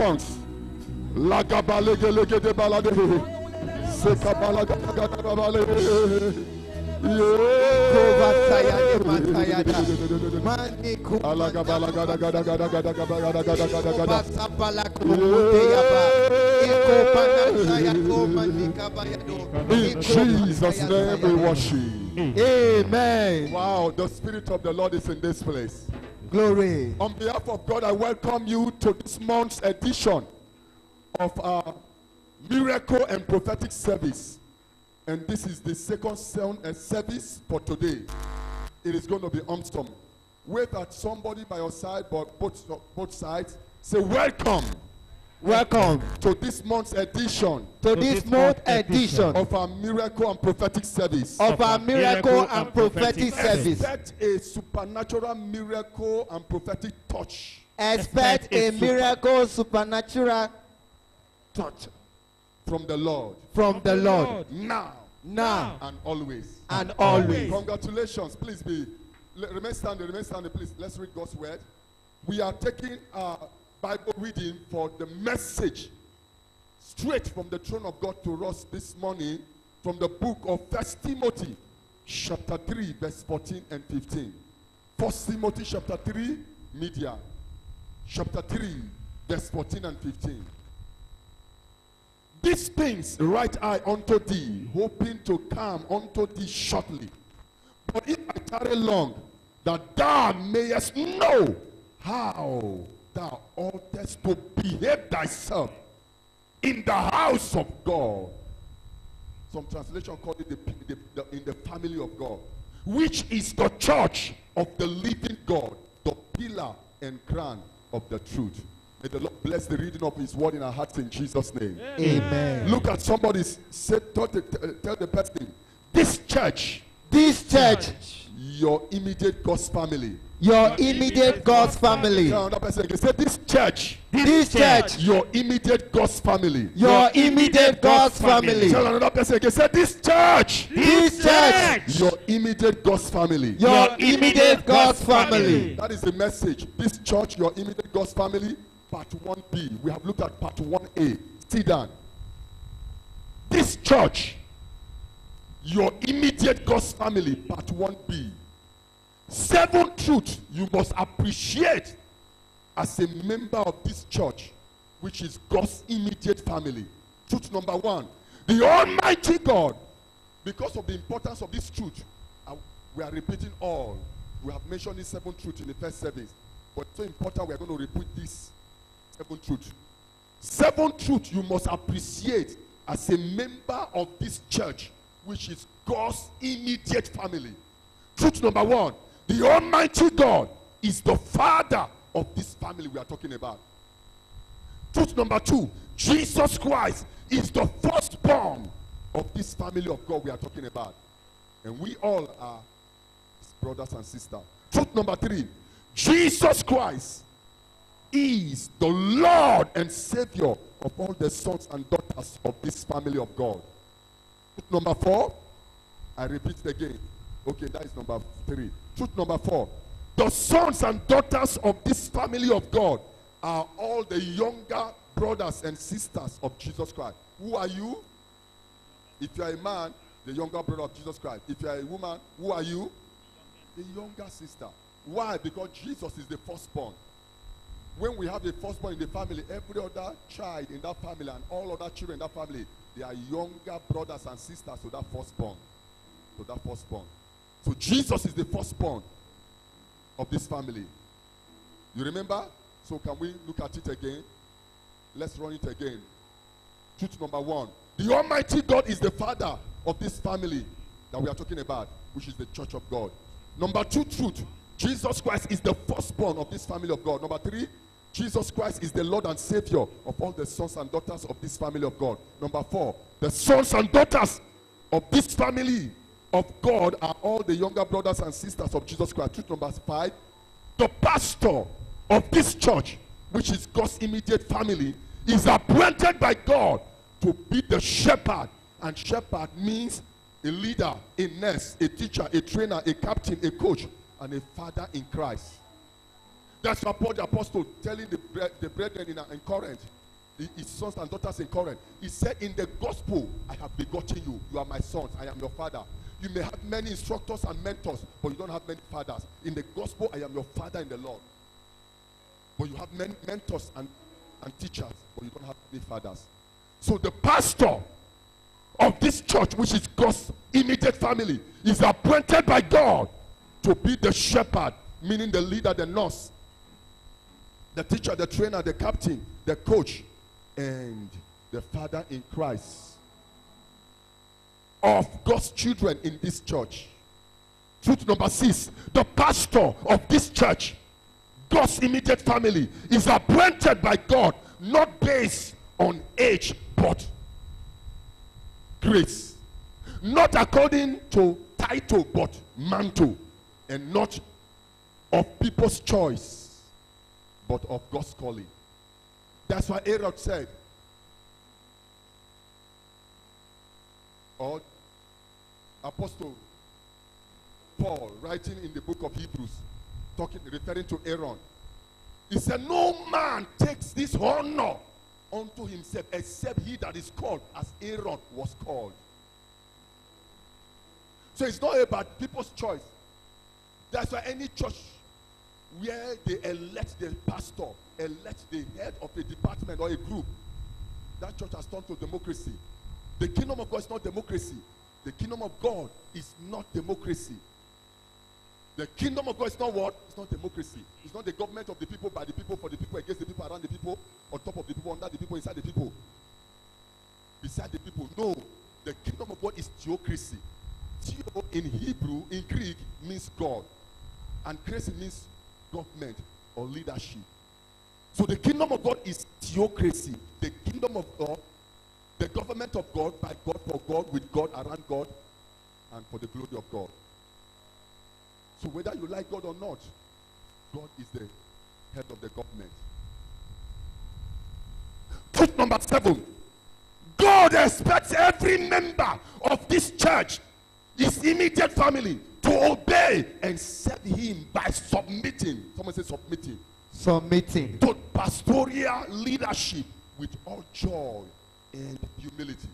tongues. Lagabalegele de balade. Sekabalagabale. In Jesus' name we worship. Amen. Wow, the Spirit of the Lord is in this place. Glory. On behalf of God, I welcome you to this month's edition of our Miracle and Prophetic Service. And this is the second service for today. It is going to be awesome. Wait at somebody by your side, but both sides. Say welcome. Welcome To this month's edition. to this month edition Of our Miracle and Prophetic Service. of our Miracle and Prophetic Service. Expect a supernatural miracle and prophetic touch. Expect a miracle, supernatural touch From the Lord. from the Lord Now. now And always. and always. Congratulations. Please remain standing, please. Let's read God's word. We are taking Bible reading for the message straight from the throne of God to us this morning from the book of 1 Timothy chapter 3 verse 14 and 15. 1 Timothy chapter 3 media chapter 3 verse 14 and 15. These things write I unto thee, hoping to come unto thee shortly. But if I tarry long, that thou mayest know how thou oughtest to behave thyself in the house of God. Some translation call it in the family of God, which is the church of the living God, the pillar and crown of the truth. May the Lord bless the reading of his word in our hearts in Jesus' name. Amen. Look at somebody, tell the person, this church, your immediate God's family. Your immediate God's family. Tell another person again, say this church, your immediate God's family. Your immediate God's family. Tell another person again, say this church, your immediate God's family. Your immediate God's family. That is the message. This church, your immediate God's family, part 1B. We have looked at part 1A. Sit down. This church, your immediate God's family, part 1B. 7 truths you must appreciate as a member of this church, which is God's immediate family. Truth number 1, the Almighty God. Because of the importance of this truth, we are repeating all. We have mentioned these 7 truths in the first service, but it's so important we are going to repeat these 7 truths. 7 truths you must appreciate as a member of this church, which is God's immediate family. Truth number 1, the Almighty God is the father of this family we are talking about. Truth number 2, Jesus Christ is the firstborn of this family of God we are talking about. And we all are his brothers and sisters. Truth number 3, Jesus Christ is the Lord and Savior of all the sons and daughters of this family of God. Truth number 4, I repeat it again. Okay, that is number 3. Truth number 4, the sons and daughters of this family of God are all the younger brothers and sisters of Jesus Christ. Who are you? If you are a man, the younger brother of Jesus Christ. If you are a woman, who are you? The younger sister. Why? Because Jesus is the firstborn. When we have a firstborn in the family, every other child in that family and all other children in that family, they are younger brothers and sisters to that firstborn. So Jesus is the firstborn of this family. You remember? So can we look at it again? Let's run it again. Truth number 1. The Almighty God is the father of this family that we are talking about, which is the church of God. Number 2 truth. Jesus Christ is the firstborn of this family of God. Number 3, Jesus Christ is the Lord and Savior of all the sons and daughters of this family of God. Number 4, the sons and daughters of this family of God are all the younger brothers and sisters of Jesus Christ. Truth number 5, the pastor of this church, which is God's immediate family, is appointed by God to be the shepherd. And shepherd means a leader, a nurse, a teacher, a trainer, a captain, a coach, and a father in Christ. That's what Paul the apostle telling the brethren in Corinth, his sons and daughters in Corinth. He said, in the gospel, I have begotten you. You are my sons. I am your father. You may have many instructors and mentors, but you don't have many fathers. In the gospel, I am your father in the Lord. But you have many mentors and teachers, but you don't have many fathers. So the pastor of this church, which is God's immediate family, is appointed by God to be the shepherd, meaning the leader, the nurse, the teacher, the trainer, the captain, the coach, and the father in Christ of God's children in this church. Truth number 6, the pastor of this church, God's immediate family, is appointed by God, not based on age, but grace. Not according to title, but mantle. And not of people's choice, but of God's calling. That's why Aaron said, or Apostle Paul, writing in the book of Hebrews, referring to Aaron, he said, no man takes this honor unto himself except he that is called as Aaron was called. So it's not about people's choice. That's why any church where they elect the pastor, elect the head of a department or a group, that church has turned to democracy. The kingdom of God is not democracy. The kingdom of God is not democracy. The kingdom of God is not what? It's not democracy. It's not the government of the people, by the people, for the people, against the people, around the people, on top of the people, under the people, inside the people, beside the people. No. The kingdom of God is theocracy. Theo in Hebrew, in Greek, means God. And crazy means government or leadership. So the kingdom of God is theocracy. The kingdom of God, the government of God, by God, for God, with God, around God, and for the glory of God. So whether you like God or not, God is the head of the government. Truth number 7. God expects every member of this church, his immediate family, to obey and serve him by submitting. Someone say submitting. Submitting. To pastoral leadership with all joy and humility.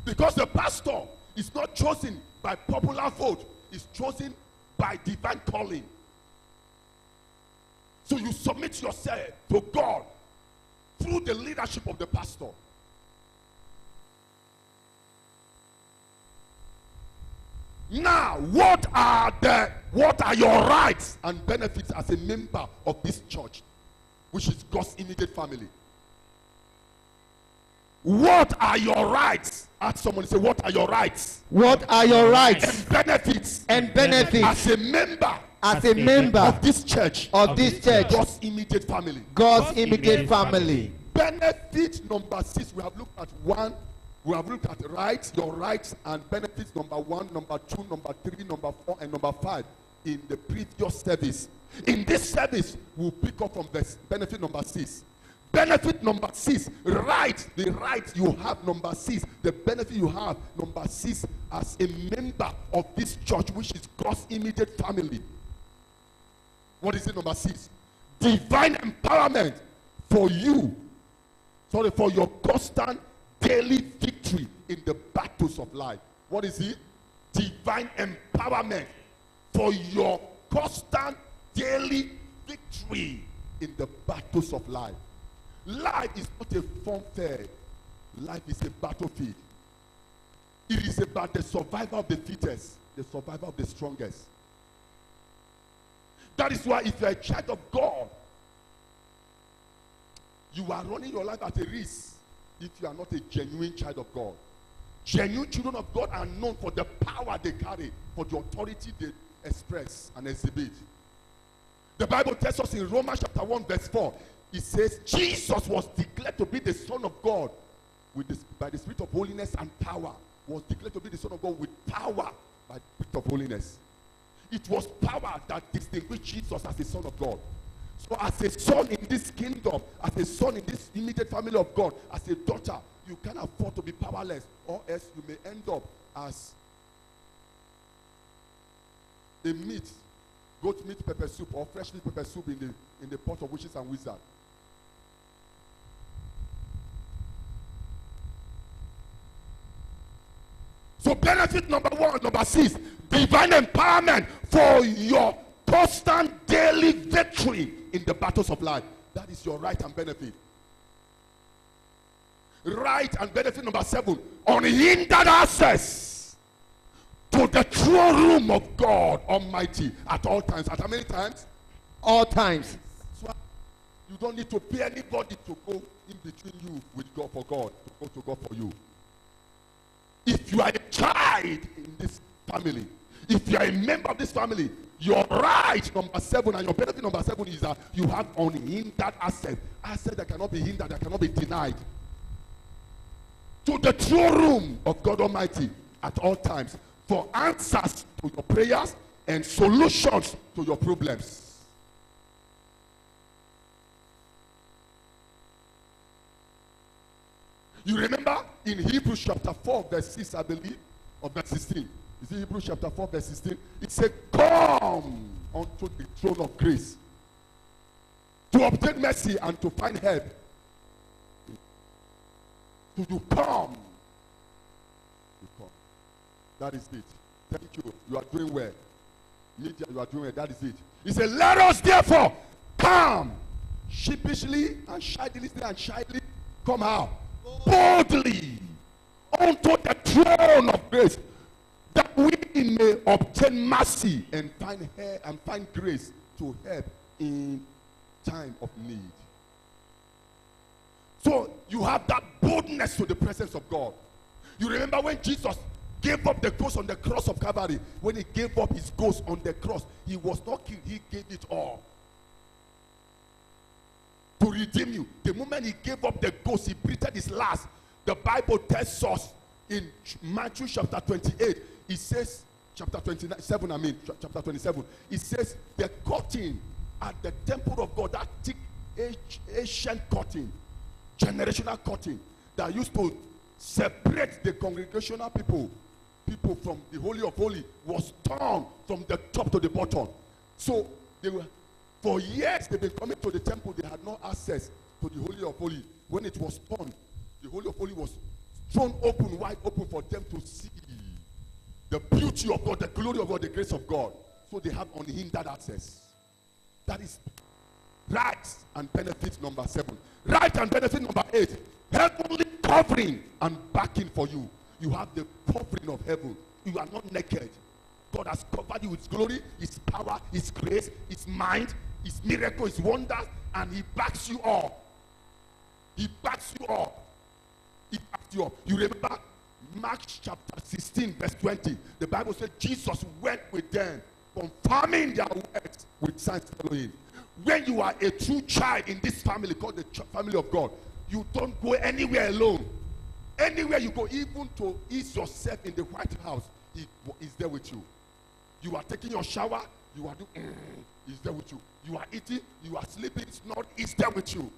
Because the pastor is not chosen by popular vote, is chosen by divine calling. So you submit yourself to God through the leadership of the pastor. Now, what are your rights and benefits as a member of this church, which is God's immediate family? What are your rights? Ask someone, say, what are your rights? What are your rights And benefits. and benefits As a member of this church. God's immediate family. God's immediate family. Benefit number 6. We have looked at 1. We have looked at rights, your rights and benefits, number 1, number 2, number 3, number 4, and number 5 in the previous service. In this service, we'll pick up from the benefit number 6. Benefit number 6, right, the right you have, number 6, the benefit you have, number 6, as a member of this church, which is God's immediate family. What is it, number 6? Divine empowerment for you, for your constant daily victory in the battles of life. What is it? Divine empowerment for your constant daily victory in the battles of life. Life is not a fun fair. Life is a battlefield. It is about the survival of the fittest, the survival of the strongest. That is why if you are a child of God, you are running your life at a risk if you are not a genuine child of God. Genuine children of God are known for the power they carry, for the authority they express and exhibit. The Bible tells us in Romans chapter 1 verse 4, it says Jesus was declared to be the Son of God by the Spirit of holiness and power. Was declared to be the Son of God with power by the Spirit of holiness. It was power that distinguished Jesus as the Son of God. So as a son in this kingdom, as a son in this immediate family of God, as a daughter, you can't afford to be powerless, or else you may end up as a meat, goat meat pepper soup or fresh meat pepper soup in the pot of witches and wizards. So benefit number 1, number 6, divine empowerment for your constant daily victory in the battles of life. That is your right and benefit. Right and benefit number 7, unhindered access to the throne room of God Almighty at all times. At how many times? All times. So you don't need to pay anybody to go in between you with God for God, to go to God for you. If you are a child in this family, if you are a member of this family, your right number 7 and your benefit number 7 is that you have unhindered access. Access that cannot be hindered, that cannot be denied. To the throne room of God Almighty at all times for answers to your prayers and solutions to your problems. You remember in Hebrews chapter 4 verse 6, I believe, or verse 16. Is it Hebrews chapter 4 verse 16? It said, come unto the throne of grace to obtain mercy and to find help. To you come. You come. That is it. Thank you. You are doing well. Media, you are doing well. That is it. He said, let us therefore come sheepishly and shyly come out boldly unto the throne of grace, that we may obtain mercy and find grace to help in time of need. So you have that boldness to the presence of God. You remember when Jesus gave up the ghost on the cross of Calvary, when he gave up his ghost on the cross, he was not killed, he gave it all to redeem you. The moment he gave up the ghost, he breathed his last. The Bible tells us in Matthew chapter 28, it says, chapter 27, chapter 27, it says the curtain at the temple of God, that thick ancient curtain, generational curtain that used to separate the congregational people from the Holy of Holies, was torn from the top to the bottom. So they were, for years they've been coming to the temple, they had no access to the Holy of Holies. When it was torn, the Holy of Holies was thrown open, wide open for them to see the beauty of God, the glory of God, the grace of God. So they have unhindered access. That is rights and benefits number 7. Right and benefit number 8, heavenly covering and backing for you. You have the covering of heaven. You are not naked. God has covered you with glory, his power, his grace, his mind, his miracle, his wonders, and he backs you up. He backs you up. He backs you up. You remember Mark chapter 16 verse 20. The Bible said Jesus went with them, confirming their words with signs following. When you are a true child in this family called the family of God, you don't go anywhere alone. Anywhere you go, even to ease yourself in the White House, he is there with you. You are taking your shower, you are doing, he's there with you. You are eating, you are sleeping, it's not, he's there with you.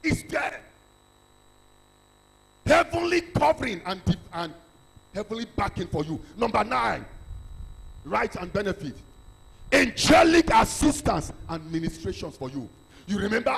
He's there. Heavenly covering and heavenly backing for you. Number 9, right and benefit. Angelic assistance and ministrations for you. You remember?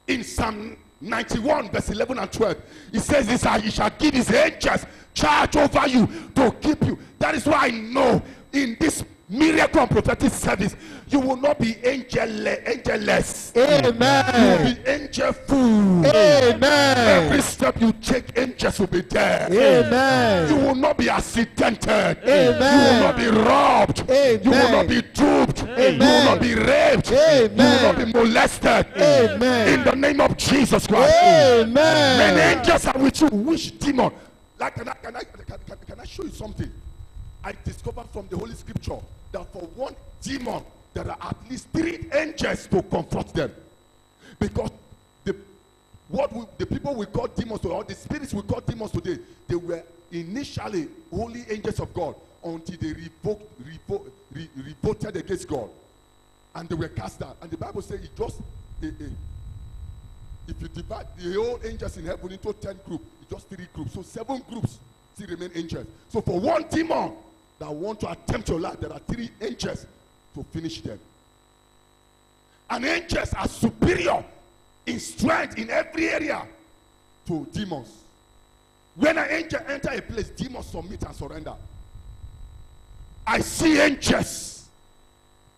In Psalm 91 verse 11 and 12, it says this, he shall give his angels charge over you to keep you. That is why I know in this miracle and prophetic service, you will not be angelless. Amen. You will be angelful. Amen. Every step you take, angels will be there. Amen. You will not be accidented. Amen. You will not be robbed. Amen. You will not be duped. Amen. You will not be raped. Amen. You will not be molested. Amen. In the name of Jesus Christ. Amen. When angels are with you, which demon? Like, can I show you something? I discovered from the Holy Scripture that for one demon, there are at least 3 angels to confront them. Because the people we call demons, or the spirits we call demons today, they were initially holy angels of God until they revolted against God. And they were cast down. And the Bible says it just, if you divide the whole angels in heaven into 10 groups, it's just 3 groups. So 7 groups still remain angels. So for one demon that want to attempt your life, there are 3 angels to finish them. And angels are superior in strength in every area to demons. When an angel enter a place, demons submit and surrender. I see angels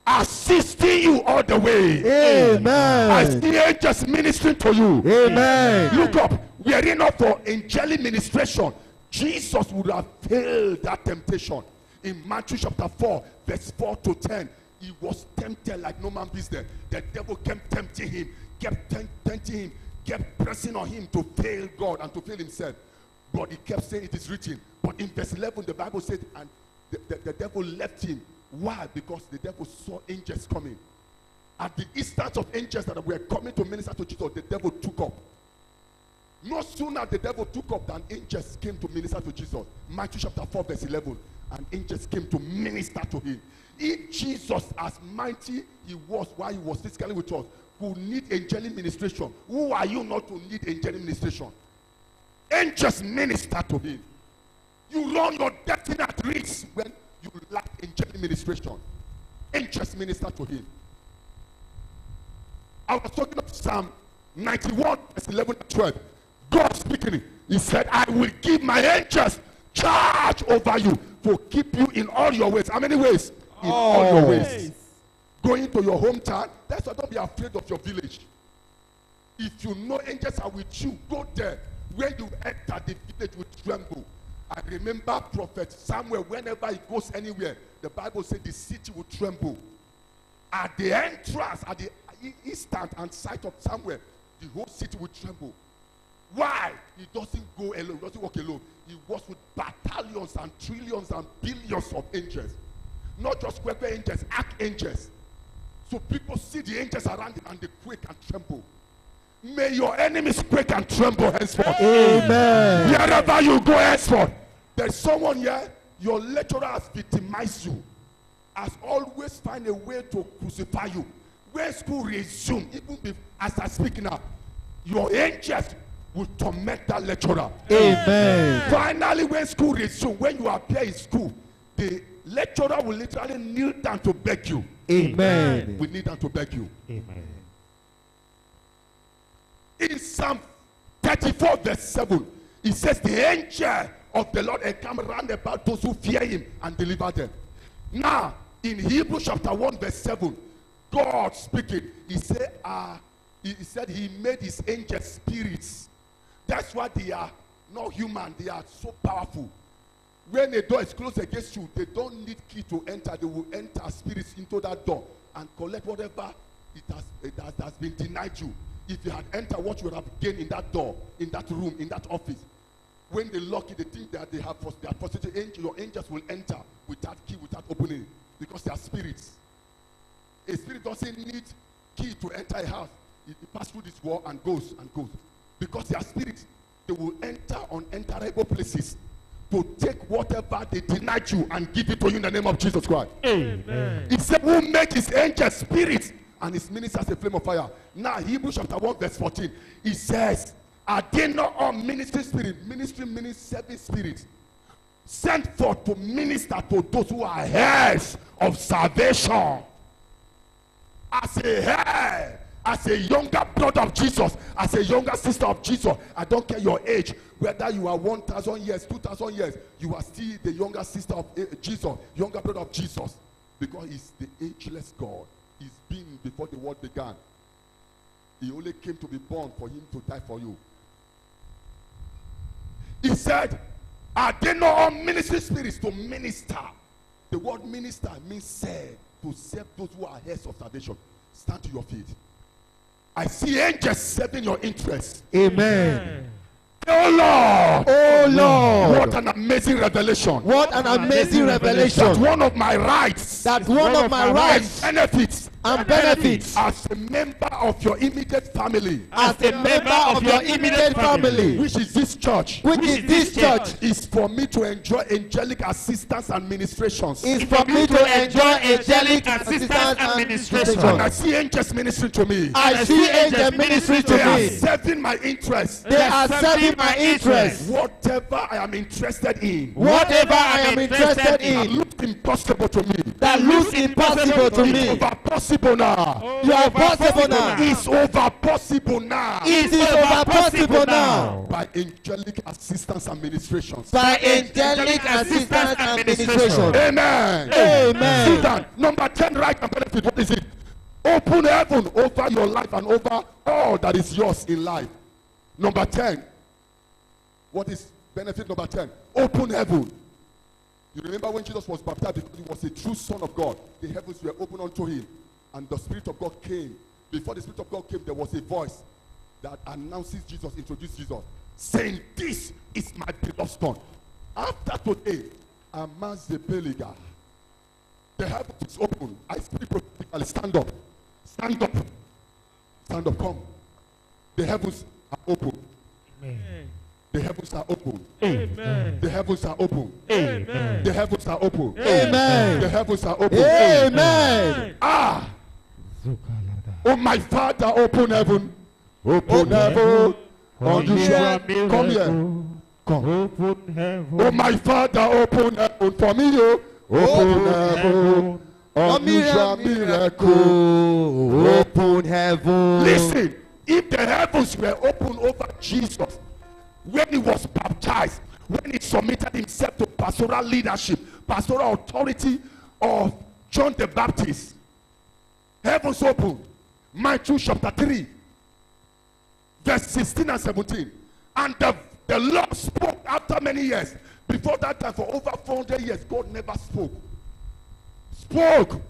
assisting you all the way. Amen. I see angels ministering to you. Amen. Look up. We are not for angelic ministration. Jesus would have failed that temptation. In Matthew chapter 4, verse 4 to 10, he was tempted like no man business. The devil kept tempting him, kept tempting him, kept pressing on him to fail God and to fail himself. But he kept saying it is written. But in verse 11, the Bible said, and the devil left him. Why? Because the devil saw angels coming. At the instance of angels that were coming to minister to Jesus, the devil took up. No sooner the devil took up than angels came to minister to Jesus. Matthew chapter 4, verse 11. And angels came to minister to him. If Jesus, as mighty he was while he was physically with us, could need angelic ministration, who are you not to need angelic ministration? Angels minister to him. You run your destiny at risk when you lack angelic ministration. Angels minister to him. I was talking of Psalm 91, verse 11 and 12. God speaking, he said, I will give my angels charge over you to keep you in all your ways. How many ways? In all your ways. Going to your hometown, that's why don't be afraid of your village. If you know angels are with you, go there. When you enter, the village will tremble. I remember Prophet Samuel, whenever he goes anywhere, the Bible said the city will tremble. At the entrance, at the instant and sight of Samuel, the whole city will tremble. Why? He doesn't go alone, he doesn't walk alone. He walks with battalions and trillions and billions of angels. Not just square angels, archangels. So people see the angels around him and they quake and tremble. May your enemies quake and tremble henceforth. Amen. Wherever you go henceforth. There's someone here, your lecturer has victimized you. Has always find a way to crucify you. When school resume, even as I speak now, your angels will torment that lecturer. Amen. Finally, when school resume, when you appear in school, the lecturer will literally kneel down to beg you. Amen. We need them to beg you. Amen. In Psalm 34, verse 7, it says, the angel of the Lord encamp round about those who fear him and deliver them. Now, in Hebrews chapter 1, verse 7, God speaking, he said he made his angels spirits. That's why they are not human, they are so powerful. When a door is closed against you, they don't need key to enter. They will enter spirits into that door and collect whatever it has been denied you. If you had entered, what you would have gained in that door, in that room, in that office. When they lock it, they think that they have positive angel. Your angels will enter without key, without opening, because they are spirits. A spirit doesn't need key to enter a house. It passes through this wall and goes and goes. Because they are spirits, they will enter unenterable places to take whatever they denied you and give it to you in the name of Jesus Christ. Amen. It said, who made his angels spirits and his ministers a flame of fire. Now, Hebrews chapter 1, verse 14, it says, are they not all ministry spirits? Ministry means 7 spirits sent forth to minister to those who are heirs of salvation. As a heir, as a younger brother of Jesus, as a younger sister of Jesus, I don't care your age, whether you are 1,000 years, 2,000 years, you are still the younger sister of Jesus, younger brother of Jesus, because he's the ageless God. He's been before the world began. He only came to be born for him to die for you. He said, are they not all ministry spirits to minister? The word minister means serve, to serve those who are heirs of salvation. Stand to your feet. I see angels serving your interests. Amen. Oh Lord. Oh Lord. What an amazing revelation. What an amazing revelation. That one of my rights. That one of my rights. Benefits and benefits as a member of your immediate family, as a member of your immediate family, which is this church, which is this church, is for me to enjoy angelic assistance and ministrations. is for me to enjoy angelic assistance and ministration. And I see angels ministering to me. I see angels ministering to They are me. serving my interest. They are serving my interest. Whatever I am interested in, Whatever I am interested that in looks impossible to me, that looks impossible to it's me, over possible now. you are possible now. It's over possible now. It is over possible now. By angelic assistance and ministrations. By angelic assistance and ministration. Amen. Amen. Sit down. Number 10, right and benefit. What is it? Open heaven over your life and over all that is yours in life. Number 10. What is benefit number 10? Open heaven. You remember when Jesus was baptized, because he was a true son of God. The heavens were opened unto him. And the Spirit of God came. Before the Spirit of God came, there was a voice that announces Jesus, introduces Jesus, saying, "This is my beloved son." After today, Amaz the Peliga, the heavens is open. I speak prophetically. Stand up. Stand up. Stand up. Come. The heavens are open. Amen. The heavens are open. Amen. The heavens are open. Amen. The heavens are open. Amen. The heavens are open. Amen. Ah! Oh, my Father, open heaven. Open heaven. Unusual. Come here. Come. Open heaven. Oh, my Father, open heaven for me. Oh. Open heaven. Unusual miracle. Open heaven. Listen, if the heavens were open over Jesus when he was baptized, when he submitted himself to pastoral leadership, pastoral authority of John the Baptist, heavens open. Matthew chapter 3, verse 16 and 17. And the Lord spoke after many years. Before that time, for over 400 years, God never spoke. Spoke,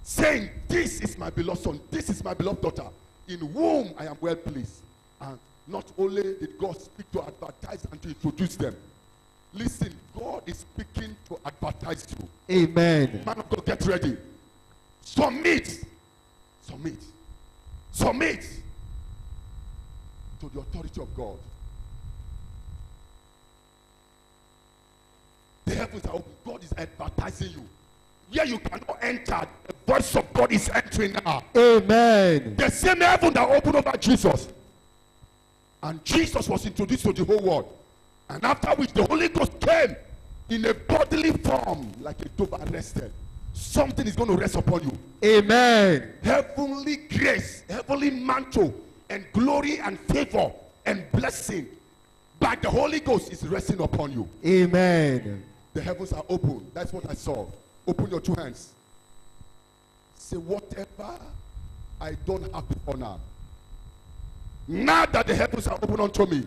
saying, "This is my beloved son, this is my beloved daughter, in whom I am well pleased." And not only did God speak to advertise and to introduce them. Listen, God is speaking to advertise you. Amen. Man of God, get ready. Submit. Submit. Submit to the authority of God. The heavens are open. God is advertising you. Where you cannot enter, the voice of God is entering now. Amen. The same heaven that opened over Jesus. And Jesus was introduced to the whole world. And after which the Holy Ghost came in a bodily form, like a dove arrested. Something is going to rest upon you. Amen. Heavenly grace, heavenly mantle, and glory and favor and blessing by the Holy Ghost is resting upon you. Amen. The heavens are open. That's what I saw. Open your two hands. Say, whatever I don't have before now, now that the heavens are open unto me,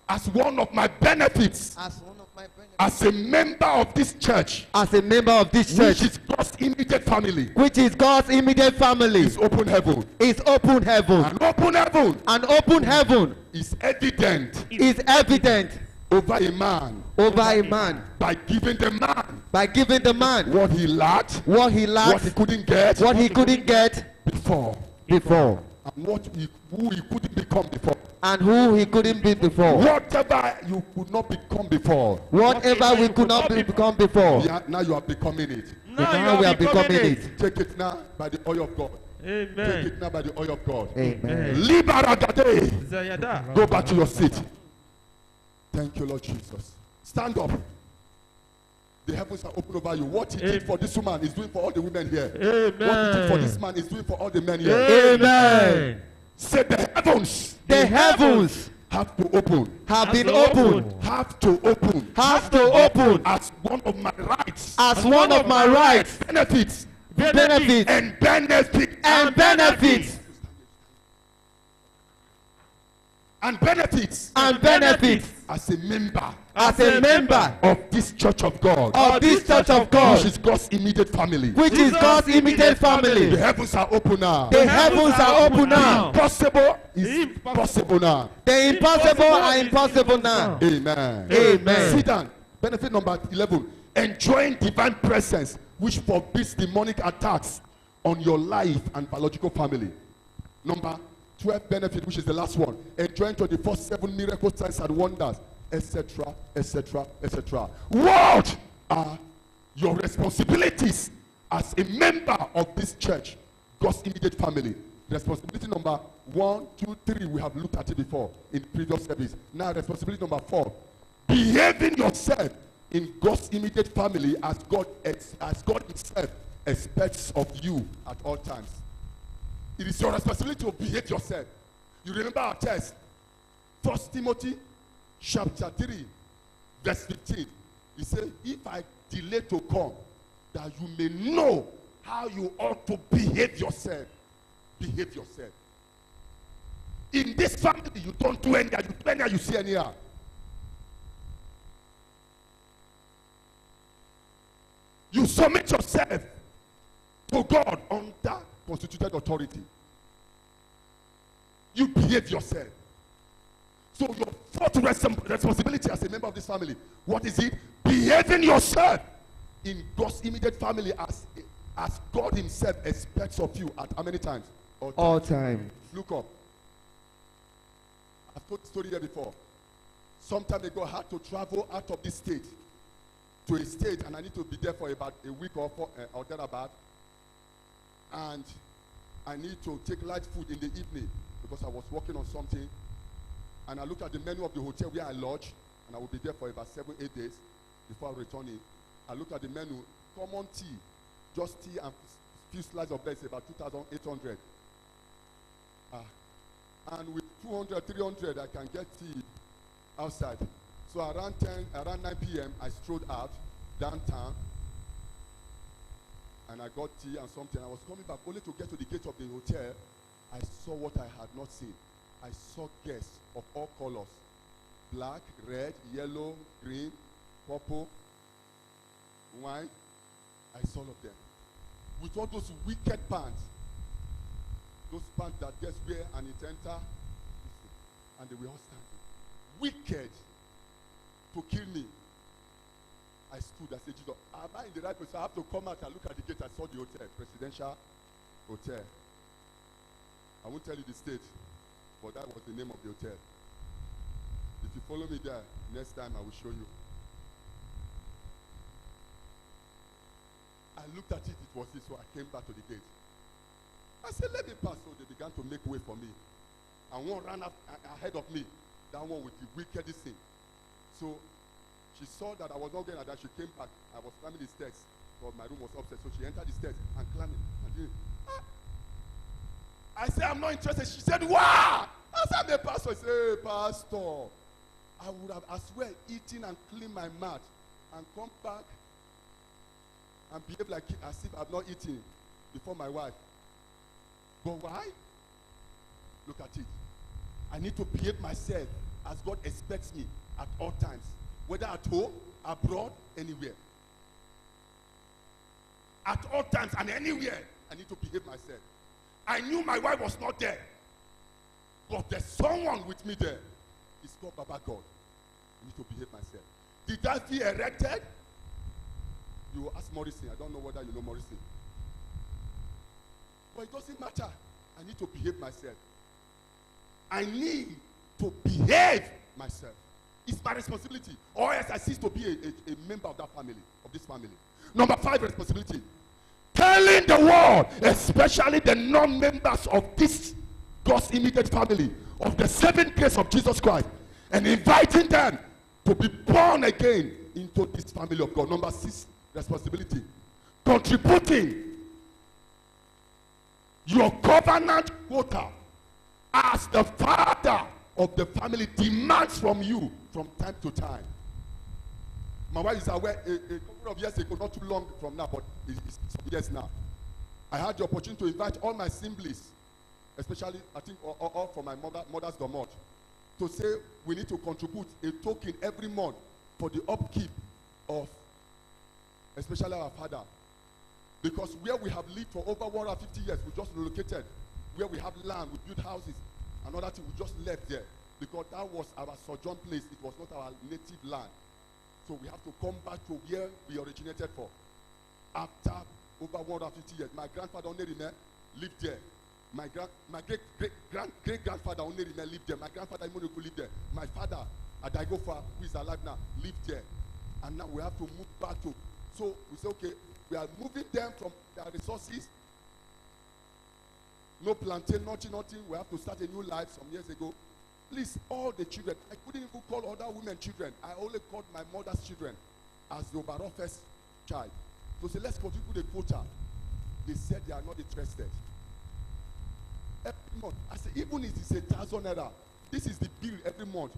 as one of my benefits, As one of my benefits, as a member of this church, as a member of this which church, is God's immediate family, which is God's immediate family, is open heaven. is open heaven. An open heaven An open heaven is evident is evident over a man over a man by giving the man by giving the man what he lacked, what he what he lacked, couldn't get what he couldn't get before, before, and who he couldn't become before. and who he couldn't be before. Whatever you could not become before, Whatever we could not become before, now you are becoming it. now we are becoming it. Take it now by the oil of God. Take Amen. it now by the oil of God. Amen. Liberagade. Zayada. Go back to your seat. Thank you, Lord Jesus. Stand up. The heavens are open over you. What he did for this woman is doing for all the women here. What he did for this man is doing for all the men here. Amen. Say the heavens The heavens have to open. have been opened, Have to open. have to open As one of my rights. as one of my rights, Benefits. benefits, And benefits. and benefits, And benefits. and benefits As a member as a member of this church of God. of this church of Which God, is God's immediate family. which is God's immediate The family. heavens are open now. The heavens are open now. Impossible is possible now. The impossible are impossible now. Amen. Amen. Sit down. Benefit number 11. Enjoying divine presence which forbids demonic attacks on your life and biological family. Number 12 benefit, which is the last one, enjoying 24/7 miracle signs and wonders, etc., etc., etc. What are your responsibilities as a member of this church, God's immediate family? Responsibility number 1, 2, 3, we have looked at it before in previous service. Now responsibility number 4, behaving yourself in God's immediate family as God himself expects of you at all times. It is your responsibility to behave yourself. You remember our text, 1 Timothy chapter 3, verse 15. He said, if I delay to come, that you may know how you ought to behave yourself. Behave yourself. In this family, you don't do anyhow. You do anyhow, you see anyhow. You submit yourself to God under constituted authority. You behave yourself. So your fourth responsibility as a member of this family, what is it? Behaving yourself in God's immediate family as God himself expects of you at how many times? All time. Look up. I've told the story here before. Some time ago, I had to travel out of this state to a state, and I need to be there for about a week or thereabout. And I need to take light food in the evening because I was working on something. And I looked at the menu of the hotel where I lodge, and I will be there for about 7-8 days before I return in. I looked at the menu, common tea, just tea and few slices of bread, it's about 2,800. And with 200, 300, I can get tea outside. So around 9 p.m., I strolled out downtown, and I got tea and something. I was coming back only to get to the gate of the hotel. I saw what I had not seen. I saw guests of all colors: black, red, yellow, green, purple, white. I saw all of them with all those wicked pants. Those pants that guests wear and it enter, and they were all standing. Wicked to kill me. I stood, I said, Jesus, am I in the right place? I have to come out and look at the gate. I saw the hotel, Presidential Hotel. I won't tell you the state, but that was the name of the hotel. If you follow me there, next time I will show you. I looked at it, it was this, so I came back to the gate. I said, let me pass. So they began to make way for me. And one ran up ahead of me, that one with the wickedest thing. So she saw that I was not going at that. She came back. I was climbing the steps, because my room was upstairs. So she entered the steps and climbing. And doing, I said, I'm not interested. She said, wow! I said, I'm a pastor. I said, hey, pastor, I would have as well eaten and cleaned my mat and come back and behave like as if I've not eaten before my wife. But why? Look at it. I need to behave myself as God expects me at all times, whether at home, abroad, anywhere. At all times and anywhere, I need to behave myself. I knew my wife was not there, but there's someone with me there. It's called Baba God. I need to behave myself. Did I feel erected? You will ask Morrison. I don't know whether you know Morrison. But it doesn't matter. I need to behave myself. I need to behave myself. It's my responsibility. Or else I cease to be a member of that family, of this family. Number 5 responsibility. Telling the world, especially the non-members of this God's immediate family, of the saving grace of Jesus Christ, and inviting them to be born again into this family of God. Number 6 responsibility. Contributing your covenant quota as the father of the family demands from you from time to time. My wife is aware a couple of years ago, not too long from now, but it's some years now. I had the opportunity to invite all my siblings, especially I think all from my mother's domot, to say we need to contribute a token every month for the upkeep of especially our father. Because where we have lived for over 150 years, we just relocated. Where we have land, we built houses. Another thing, we just left there. Because that was our sojourn place. It was not our native land. So we have to come back to where we originated from. After over 150 years. My grandfather Onerime lived there. My great grandfather Onerime lived there. My grandfather Imonoku lived there. My father Adaigofa, who is alive now, lived there. And now we have to move back to. So we say, okay, we are moving them from their resources. No plantain, nothing. We have to start a new life some years ago. Please, all the children, I couldn't even call other women children. I only called my mother's children as the overall first child. So say, let's contribute a quota. They said they are not interested. Every month, I say, even if it's 1,000 naira, this is the bill every month.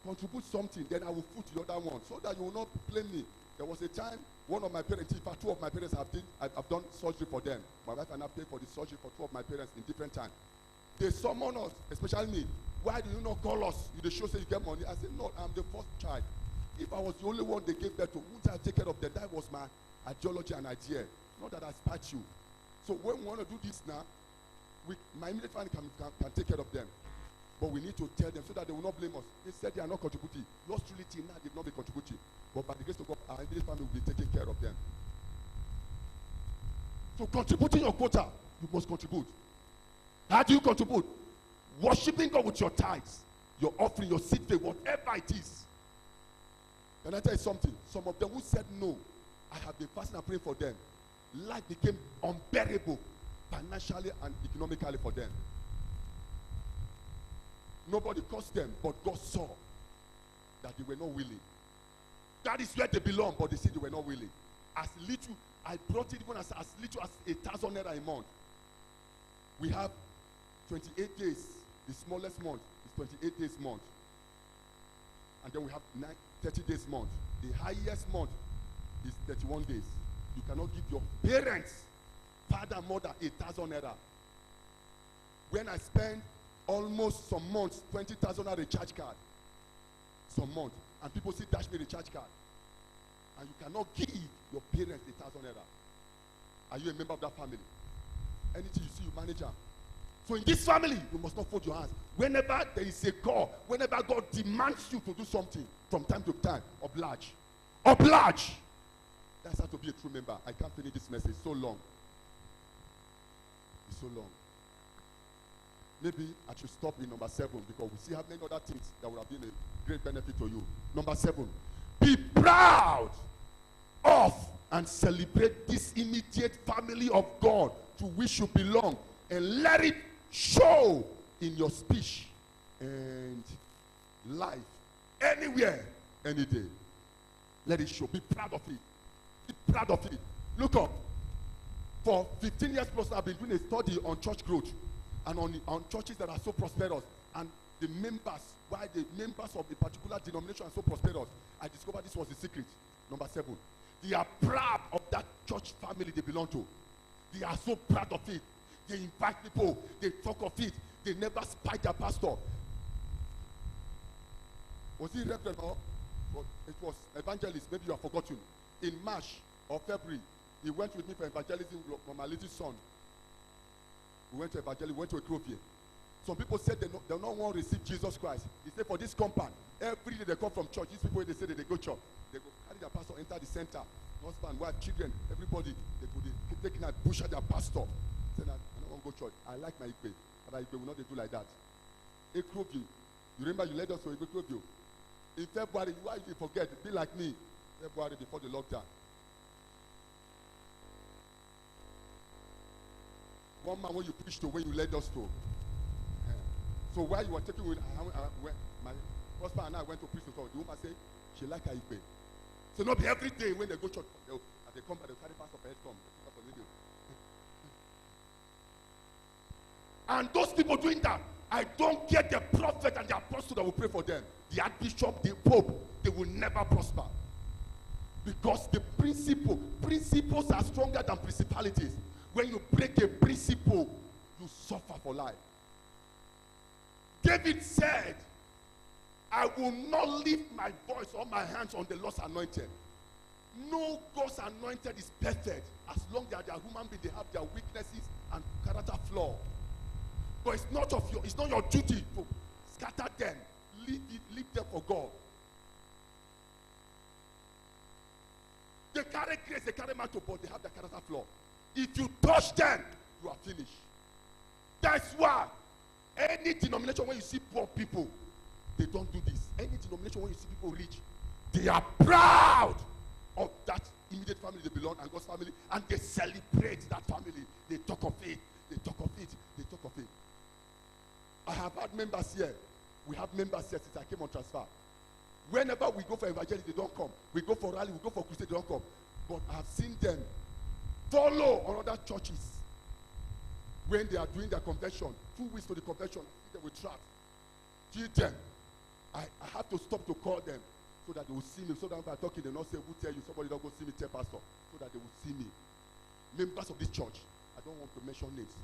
Contribute something, then I will put the other one, so that you will not blame me. There was a time, one of my parents, in fact, two of my parents I've done surgery for them. My wife and I paid for the surgery for two of my parents in different times. They summon us, especially me. Why do you not call us? You show say you get money. I said, no, I'm the first child. If I was the only one they gave birth to, wouldn't I take care of them? That was my ideology and idea. Not that I spite you. So when we want to do this now, my immediate family can take care of them. But we need to tell them so that they will not blame us. They said they are not contributing. Yours truly till now they've not been contributing. But by the grace of God, our immediate family will be taking care of them. So contributing your quota, you must contribute. How do you contribute? Worshipping God with your tithes, your offering, your seed faith, whatever it is. Can I tell you something? Some of them who said no, I have been fasting and praying for them. Life became unbearable financially and economically for them. Nobody caused them, but God saw that they were not willing. That is where they belong, but they said they were not willing. As little, I brought it even as little as 1,000 naira a month. We have 28 days. The smallest month is 28 days month. And then we have 30 days month. The highest month is 31 days. You cannot give your parents, father, mother, 1,000 naira. When I spend almost some months, 20,000 naira recharge card, some month, and people say dash me recharge card, and you cannot give your parents 1,000 naira. Are you a member of that family? Anything you see, you manage them. So in this family, you must not fold your hands. Whenever there is a call, whenever God demands you to do something, from time to time, oblige. Oblige! That's how to be a true member. I can't finish this message. So long. It's so long. Maybe I should stop in number 7 because we see how many other things that would have been a great benefit to you. Number 7, be proud of and celebrate this immediate family of God to which you belong, and let it show in your speech and life, anywhere, any day. Let it show. Be proud of it. Be proud of it. Look up. For 15 years plus, I've been doing a study on church growth and on churches that are so prosperous, and the members, why the members of a particular denomination are so prosperous. I discovered this was the secret. Number 7, they are proud of that church family they belong to. They are so proud of it. They invite people. They talk of it. They never spite their pastor. Was he reverend or it was evangelist? Maybe you have forgotten. In March or February, he went with me for evangelism for my little son. We went to evangelism. We went to Ethiopia. Some people said they don't want to receive Jesus Christ. He said for this compound, every day they come from church. These people, they say that they go church. They go carry their pastor, enter the center. Husband, wife, children, everybody. They go taking a bush at their pastor. Say that I don't want to go church. I like my Ikpe. But Ikpe will not do like that. Ekroview. You remember you led us to Ekroview. In February, why you forget? Be like me. February before the lockdown. One man when you preached to, when you led us to. So while you were taking with my husband and I went to preach to her, the woman said she like her Ikpe. So not be every day when they go church, they come by the carry pastor for head come. And those people doing that, I don't get the prophet and the apostle that will pray for them. The archbishop, the pope, they will never prosper. Because the principles are stronger than principalities. When you break a principle, you suffer for life. David said, I will not lift my voice or my hands on the Lord's anointed. No God's anointed is perfect. As long as they are human beings, they have their weaknesses and character flaw. But it's not your duty to scatter them. Leave them for God. They carry grace, they carry mantle, but they have their character flaw. If you touch them, you are finished. That's why any denomination when you see poor people, they don't do this. Any denomination when you see people rich, they are proud of that immediate family they belong and God's family, and they celebrate that family. They talk of it. They talk of it. They talk of it. I have had members here. We have members here since I came on transfer. Whenever we go for evangelism, they don't come. We go for rally, we go for crusade, they don't come. But I have seen them follow other churches when they are doing their convention. 2 weeks to the convention, I see them with tracts. Teach them. I have to stop to call them so that they will see me. So that if I talk, they will not say, who tell you? Somebody don't go see me, tell pastor. So that they will see me. Members of this church, I don't want to mention names.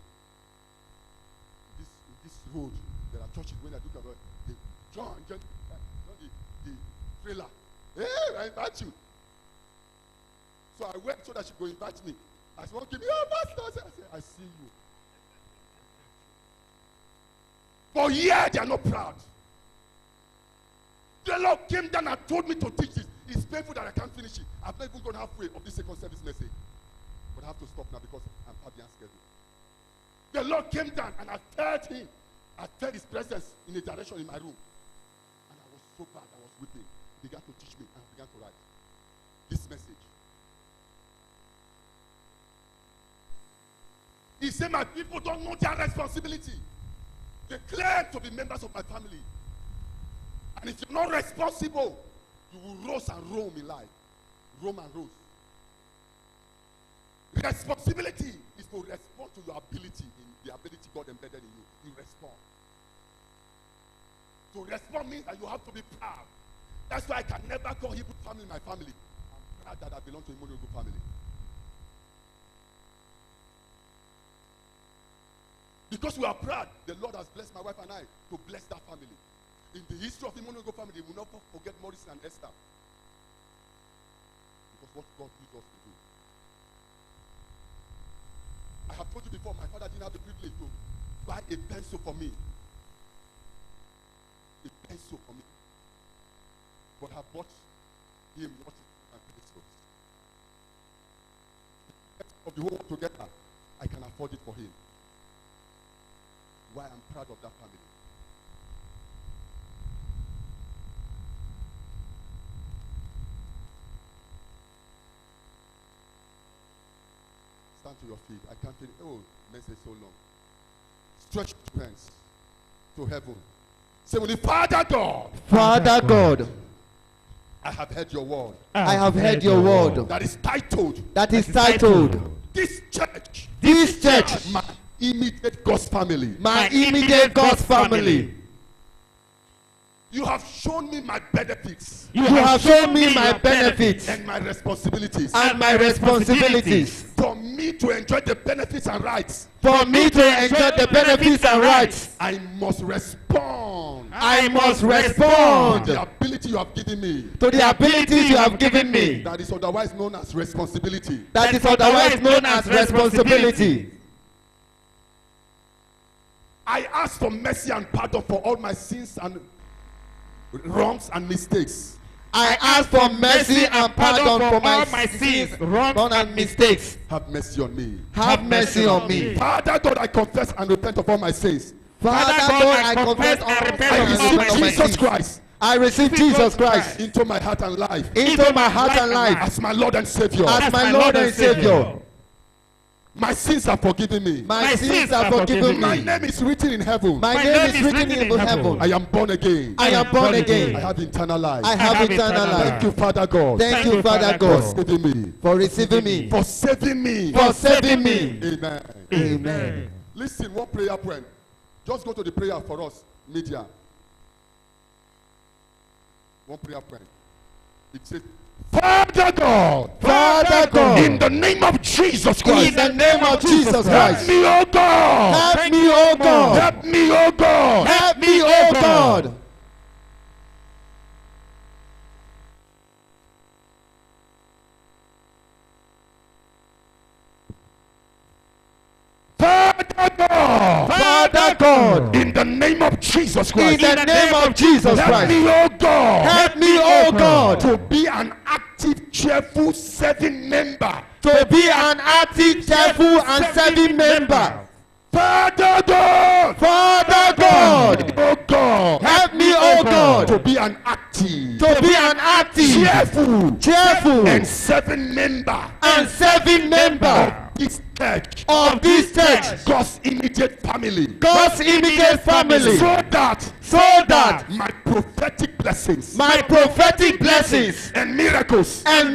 In this road, there are churches when I do convention. They join the trailer. Hey, I invite you. So I went so that she could invite me. I said, give me your pastor. I said, I see you. But yeah, they are not proud. The Lord came down and told me to teach this. It's painful that I can't finish it. I've not even gone halfway of this second service message. But I have to stop now because I'm behind schedule. The Lord came down and I felt him. I felt his presence in a direction in my room. And I was so bad. I was weeping. He began to teach me and I began to write this message. He said, my people don't know their responsibility. They claim to be members of my family. And if you're not responsible, you will rose and roam in life. Roam and rose. Responsibility is to respond to your ability, in the ability God embedded in you. You respond. To respond means that you have to be proud. That's why I can never call Hebrew family my family. I'm proud that I belong to a Immanuel family. Because we are proud, the Lord has blessed my wife and I to bless that family. In the history of the Immanuel family, we will not forget Morrison and Esther. Because what God used us to do. I have told you before, my father didn't have the privilege to buy a pencil for me. A pencil for me. But I bought him what and pencils. Of the whole world together, I can afford it for him. Why I'm proud of that family. Stand to your feet. I can't finish. Oh, message so long. Stretch your hands to heaven. Say with the Father God. Father God, I have heard your word. I have heard your word That is titled. that is titled, This church. This Church, My immediate God's family. my immediate God's family. You have shown me my benefits You have shown me my benefits and my responsibilities. and my responsibilities. For me to enjoy the benefits and rights, For me to enjoy the benefits and rights, I must respond I must to respond the ability you have given me. to the abilities you have given me. That is otherwise known as responsibility. That is otherwise known as responsibility. I ask for mercy and pardon for all my sins and wrongs and mistakes. I ask for mercy and pardon for my sins, wrongs, and mistakes. Have mercy on me. Have mercy on me. Father God, I confess and repent of all my sins. Father God, I confess all and repent I of receive all my Jesus Christ I receive Jesus Christ into my heart and life into my heart and life as my Lord and Savior. as my Lord and Savior. My sins are forgiven me. My sins are forgiven My me. name is written in heaven. My name is written in heaven. I am born again. I am born I again. have eternal life. I have eternal Thank life. you, Father God, Thank you, Father for God, saving me. for receiving me, For saving me. for saving me. Amen. Amen. Listen, one prayer point. Just go to the prayer for us, media. One prayer point. It says, Father God, Father God, in the name of Jesus in Christ, the name of Jesus help Christ, me, oh God. help me, oh God. Help me, oh God. Help me, oh God. Father God, Father God, in the name of Jesus in Christ, the name of Jesus help Christ, me, oh God, help me, oh God, to be an active, cheerful, serving member to be an active, cheerful, and serving member. Father God, Father God, oh God, help me, oh God, to be an active, cheerful, and serving member and serving member this church, of this church, God's immediate family, God's immediate family, so that my prophetic blessings and and miracles from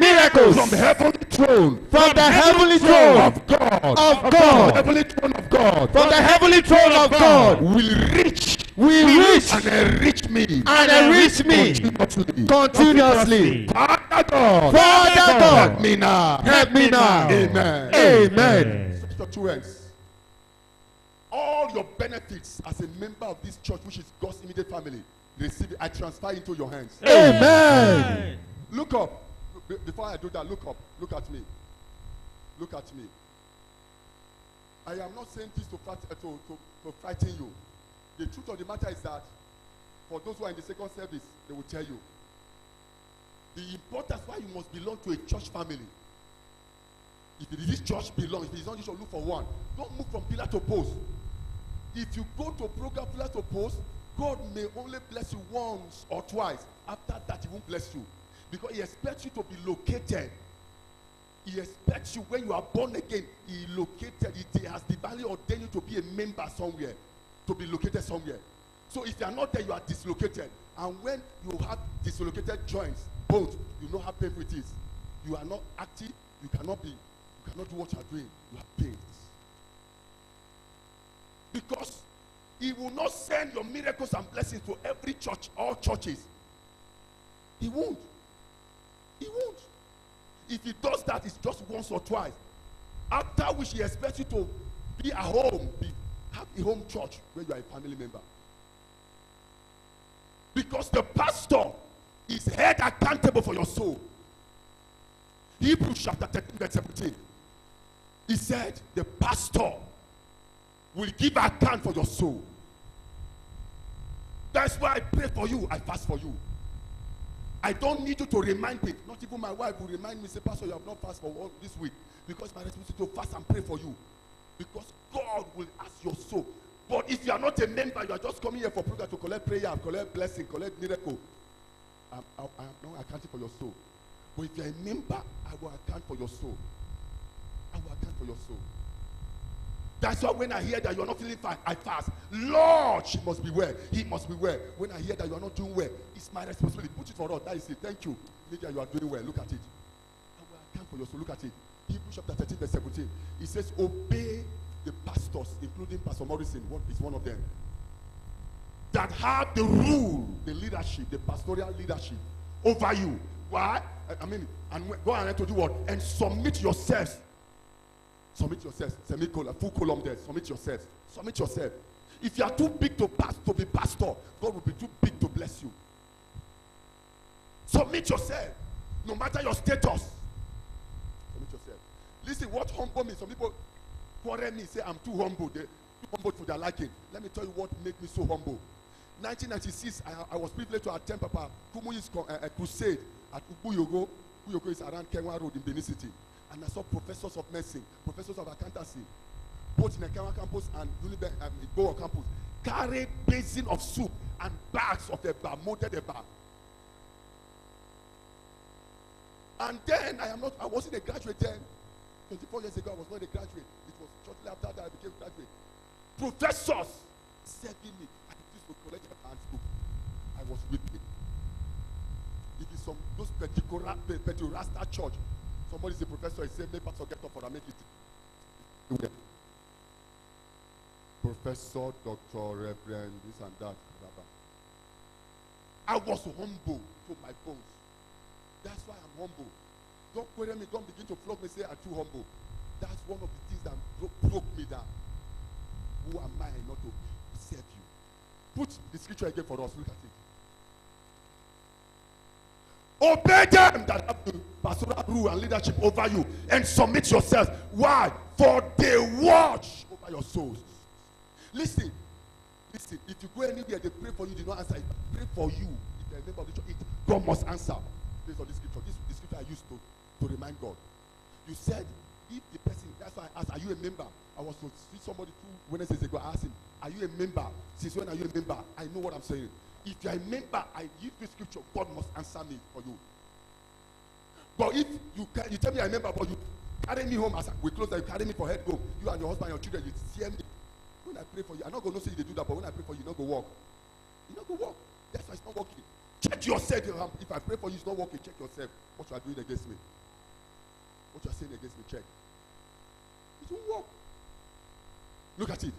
from the heavenly throne the heavenly throne of God, of God, heavenly throne of God, from the heavenly throne of God, will reach and enrich me continuously. Father God, Father help me now. help me now. Amen. Amen. Stretch your two hands. All your benefits as a member of this church, which is God's immediate family, receive it. I transfer into your hands. Amen. Look up. Before I do that, look up. Look at me. Look at me. I am not saying this to frighten you. The truth of the matter is that for those who are in the second service, they will tell you the importance why you must belong to a church family. If this church belongs, if it is not, you should look for one. Don't move from pillar to post. If you go to program pillar to post, God may only bless you once or twice. After that, He won't bless you. Because He expects you to be located. He expects you, when you are born again, He located. He has divinely ordained you to be a member somewhere, to be located somewhere. So if you are not there, you are dislocated. And when you have dislocated joints, bones, you know how painful it is. You are not active. You cannot do what you are doing. You have pains. Because He will not send your miracles and blessings to every church, all churches. He won't. He won't. If He does that, it's just once or twice. After which He expects you to be at home, have a home church where you are a family member. Because the pastor is held accountable for your soul. Hebrews chapter 13 verse 17. He said the pastor will give account for your soul. That's why I pray for you, I fast for you. I don't need you to remind me. Not even my wife will remind me, say, Pastor, you have not fasted for this week. Because my responsibility to fast and pray for you. Because God will ask your soul. But if you are not a member, you are just coming here for program to collect prayer, collect blessing, collect miracle. I am not accounting for your soul. But if you are a member, I will account for your soul. I will account for your soul. That's why when I hear that you are not feeling fine, I fast. Lord, she must be well. He must be well. When I hear that you are not doing well, it's my responsibility. Put it for us. That is it. Thank you. Lydia, you are doing well. Look at it. I will account for your soul. Look at it. Hebrews chapter 13 verse 17. It says, obey the pastors, including Pastor Morrison, is one of them, that have the rule, the leadership, the pastoral leadership over you. Why? And go ahead to do what? And submit yourselves. Submit yourselves. Semicolon, full column there. Submit yourselves. Submit yourself. If you are too big to be pastor, God will be too big to bless you. Submit yourself. No matter your status. Submit yourself. Listen, what humble means. Some people quarrel me, say I'm too humble. They're too humble for their liking. Let me tell you what made me so humble. 1996, I was privileged to attend Papa Kumuyi's crusade at Ubuyogo. Ubuyogo is around Kenwa Road in Benin City. And I saw professors of medicine, professors of accountancy, both in the Kenwa campus and Igboho campus, carried basin of soup and bags of the bar, molded the bar. And then I wasn't a graduate then. 24 years ago, I was not a graduate. It was shortly after that I became a graduate. Professors serving me. I used to collect their hands book. I was weeping. If it's those Pentecostal church, somebody is a professor, he said, make pastor get up for a make it. Professor, doctor, reverend, this and that. I was humble to my bones. That's why I'm humble. Don't query me, don't begin to flog me, say I'm too humble. That's one of the things that broke me down. Who am I not to serve you? Put the scripture again for us, look at it. Obey them that have the pastoral rule and leadership over you and submit yourselves. Why? For they watch over your souls. Listen, if you go anywhere, they pray for you, they don't answer. If they pray for you, if they remember the church, God must answer. Based on this scripture. This scripture I used to remind God. You said, if the person, that's why I asked, are you a member? I was to see somebody 2 Wednesdays ago. I asked him, are you a member? Since when are you a member? I know what I'm saying. If you're a member, I give you scripture, God must answer me for you. But if you tell me I'm a member, but you carry me home as we close, that you carry me for head go, you and your husband, your children, you see me. When I pray for you, I'm not going to say you do that, but when I pray for you, you're not going to walk. You're not going to walk. That's why it's not working. Check yourself. If I pray for you, it's not working. Check yourself. What you are doing against me. What you are saying against me, check. It won't work. Look at it.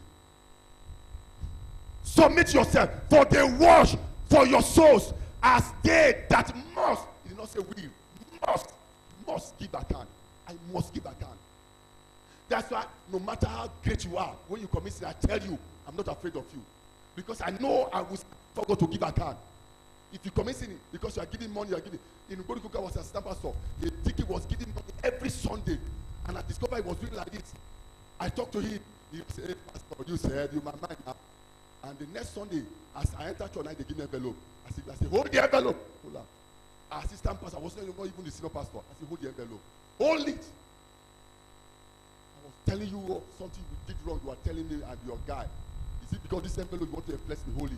Submit yourself, for they wash for your souls as they that must. He did not say will. Must give account. I must give account. That's why no matter how great you are, when you commit sin, I tell you, I'm not afraid of you. Because I know I will forget to give account. If you commit sin because you are giving money, you are giving. In Ngorikuka was a stamp pastor. The deacon was giving money every Sunday. And I discovered he was doing like this. I talked to him. He said, hey, Pastor, you said, you my mind now. And the next Sunday, as I entered church, they give me an envelope. I said, hold the envelope. Hold up. Our assistant pastor, I was not even the senior pastor. I said, hold the envelope. Hold it. I was telling you something you did wrong. You are telling me and your guy. Is it because this envelope you want to bless me? Hold it.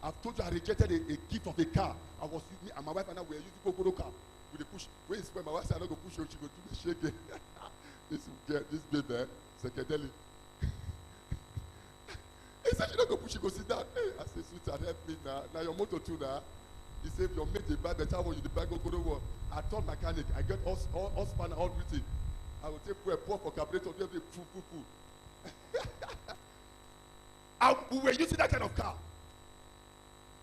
I've told you I rejected a gift of a car. I was me and my wife and I were using Gogoro car with a push. When it's when my wife said I don't go push her, she go do the shake. This baby, psychedelic. He said she don't go push, she go sit down. Hey, I said, sweetheart, help me now. Now your motor too now. He said your mate they buy the time when you buy Gogoro one. I told mechanic, I get all span all everything. I will take a pour for carburetor, do everything full. We were using that kind of car.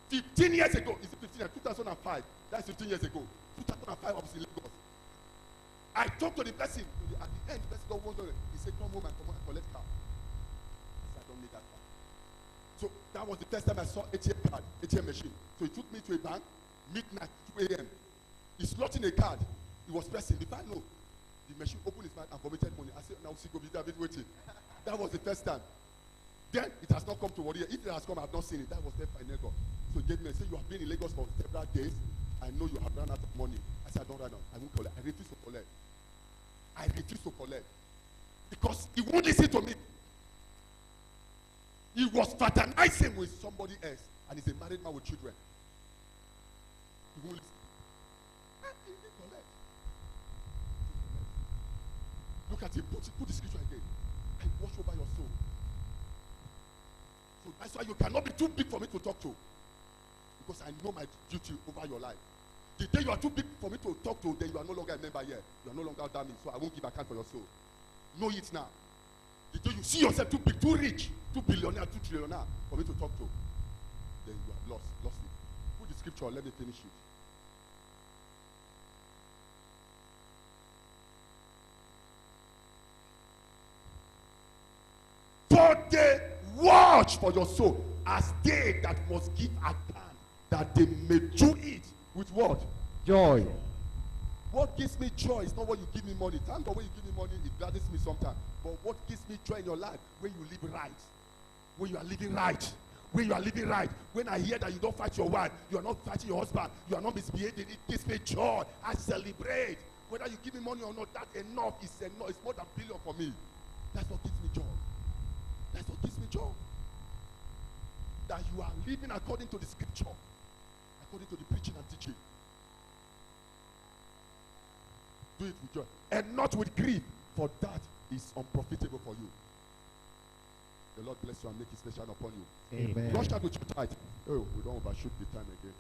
15 years ago, is it 15 years? 2005. That's 15 years ago. 2005, I was in Lagos. I talked to the person. At the end, the person don't want to. He said, come home and collect car. I said, I don't need that car. So that was the first time I saw ATM machine. So he took me to a bank, midnight, 2 a.m. He slotted a card. He was pressing. If I know, the machine opened his mouth and vomited money. I said, now see, go be there, waiting. That was the first time. Then it has not come to Warrior. If it has come, I have not seen it. That was the final. So he gave me and said, you have been in Lagos for several days. I know you have run out of money. I said, I don't run out. I won't collect. I refuse to collect. I refuse to collect. Because he won't listen to me. He was fraternizing with somebody else. And he's a married man with children. He won't listen. He didn't collect. Look at him. Put the scripture again. I watch over your soul. So that's why you cannot be too big for me to talk to. Because I know my duty over your life. The day you are too big for me to talk to, then you are no longer a member here. You are no longer under me, so I won't give account for your soul. Know it now. The day you see yourself too big, too rich, 2 billionaire, 2 trillionaire for me to talk to, then you have lost it. Put the scripture, let me finish it. For they watch for your soul as they that must give account, that they may do it with what? Joy. What gives me joy is not when you give me money. Thank God when you give me money, it gladdens me sometimes. But what gives me joy in your life? When you live right. When you are living right. When you are living right. When I hear that you don't fight your wife, you are not fighting your husband, you are not misbehaving, it gives me joy. I celebrate. Whether you give me money or not, that enough is enough. It's more than billion for me. That's what gives me joy. That's what gives me joy. That you are living according to the scripture, according to the preaching and teaching. Do it with joy and not with grief, for that is unprofitable for you. The Lord bless you and make his face shine upon you. Amen. Rush out with your tithe. Oh, we don't overshoot the time again.